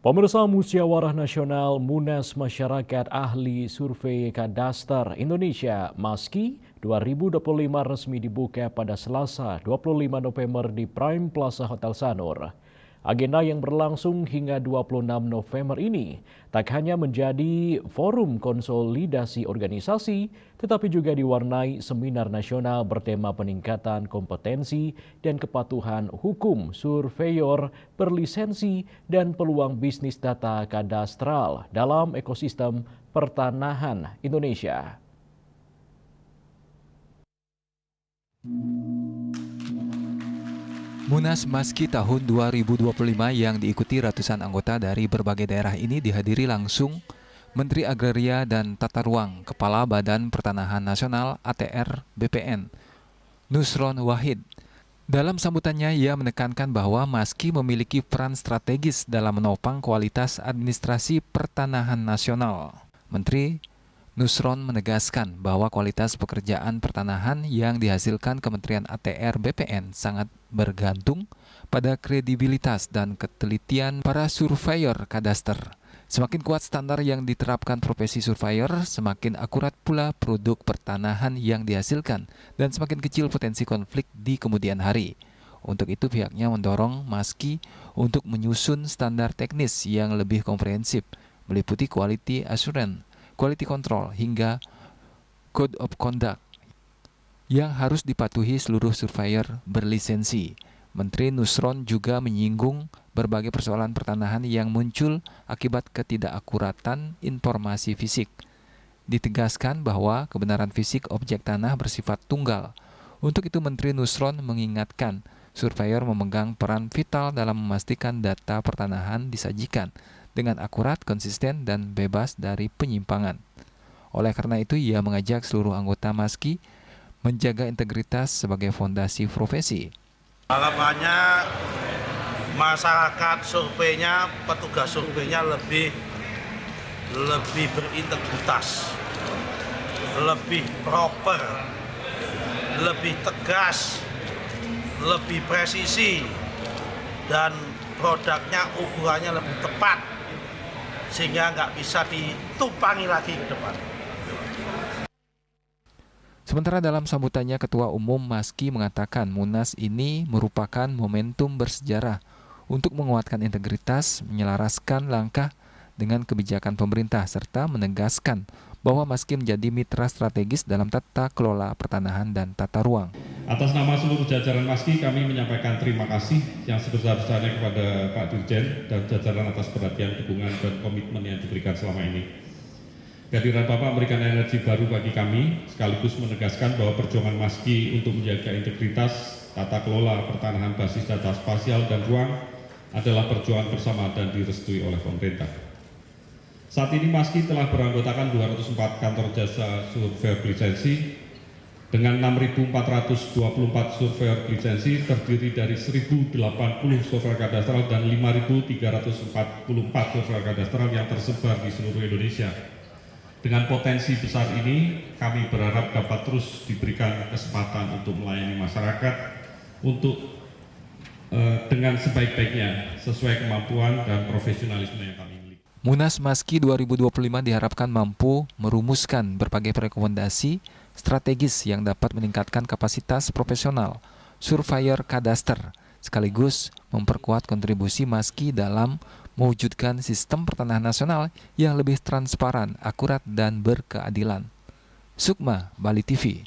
Pemirsa Musyawarah Nasional Munas Masyarakat Ahli Survei Kadaster Indonesia (MASKI) 2025 resmi dibuka pada Selasa 25 November di Prime Plaza Hotel Sanur. Agenda yang berlangsung hingga 26 November ini tak hanya menjadi forum konsolidasi organisasi, tetapi juga diwarnai seminar nasional bertema peningkatan kompetensi dan kepatuhan hukum surveyor berlisensi dan peluang bisnis data kadastral dalam ekosistem pertanahan Indonesia. Munas MASKI tahun 2025 yang diikuti ratusan anggota dari berbagai daerah ini dihadiri langsung Menteri Agraria dan Tata Ruang, Kepala Badan Pertanahan Nasional ATR BPN, Nusron Wahid. Dalam sambutannya, ia menekankan bahwa MASKI memiliki peran strategis dalam menopang kualitas administrasi pertanahan nasional. Menteri Nusron menegaskan bahwa kualitas pekerjaan pertanahan yang dihasilkan Kementerian ATR BPN sangat bergantung pada kredibilitas dan ketelitian para surveyor kadaster. Semakin kuat standar yang diterapkan profesi surveyor, semakin akurat pula produk pertanahan yang dihasilkan dan semakin kecil potensi konflik di kemudian hari. Untuk itu pihaknya mendorong MASKI untuk menyusun standar teknis yang lebih komprehensif, meliputi quality assurance, quality control, hingga code of conduct yang harus dipatuhi seluruh surveyor berlisensi. Menteri Nusron juga menyinggung berbagai persoalan pertanahan yang muncul akibat ketidakakuratan informasi fisik. Ditegaskan bahwa kebenaran fisik objek tanah bersifat tunggal. Untuk itu Menteri Nusron mengingatkan surveyor memegang peran vital dalam memastikan data pertanahan disajikan dengan akurat, konsisten, dan bebas dari penyimpangan. Oleh karena itu, ia mengajak seluruh anggota MASKI menjaga integritas sebagai fondasi profesi. Harapannya masyarakat surveinya, petugas surveinya lebih berintegritas, lebih proper, lebih tegas, lebih presisi, dan produknya ukurannya lebih tepat, sehingga nggak bisa ditumpangi lagi ke depan. Sementara dalam sambutannya, Ketua Umum MASKI mengatakan Munas ini merupakan momentum bersejarah untuk menguatkan integritas, menyelaraskan langkah dengan kebijakan pemerintah, serta menegaskan bahwa MASKI menjadi mitra strategis dalam tata kelola pertanahan dan tata ruang. Atas nama seluruh jajaran MASKI, kami menyampaikan terima kasih yang sebesar-besarnya kepada Pak Dirjen dan jajaran atas perhatian, dukungan, dan komitmen yang diberikan selama ini. Kehadiran Bapak memberikan energi baru bagi kami, sekaligus menegaskan bahwa perjuangan MASKI untuk menjaga integritas, tata kelola pertanahan basis data spasial dan ruang adalah perjuangan bersama dan direstui oleh pemerintah. Saat ini MASKI telah beranggotakan 204 kantor jasa surveyor lisensi dengan 6.424 surveyor lisensi, terdiri dari 1.080 surveyor kadastral dan 5.344 surveyor kadastral yang tersebar di seluruh Indonesia. Dengan potensi besar ini, kami berharap dapat terus diberikan kesempatan untuk melayani masyarakat dengan sebaik-baiknya sesuai kemampuan dan profesionalisme yang kami miliki. Munas MASKI 2025 diharapkan mampu merumuskan berbagai rekomendasi strategis yang dapat meningkatkan kapasitas profesional surveyor kadaster, sekaligus memperkuat kontribusi MASKI dalam mewujudkan sistem pertanahan nasional yang lebih transparan, akurat, dan berkeadilan. Sukma, Bali TV.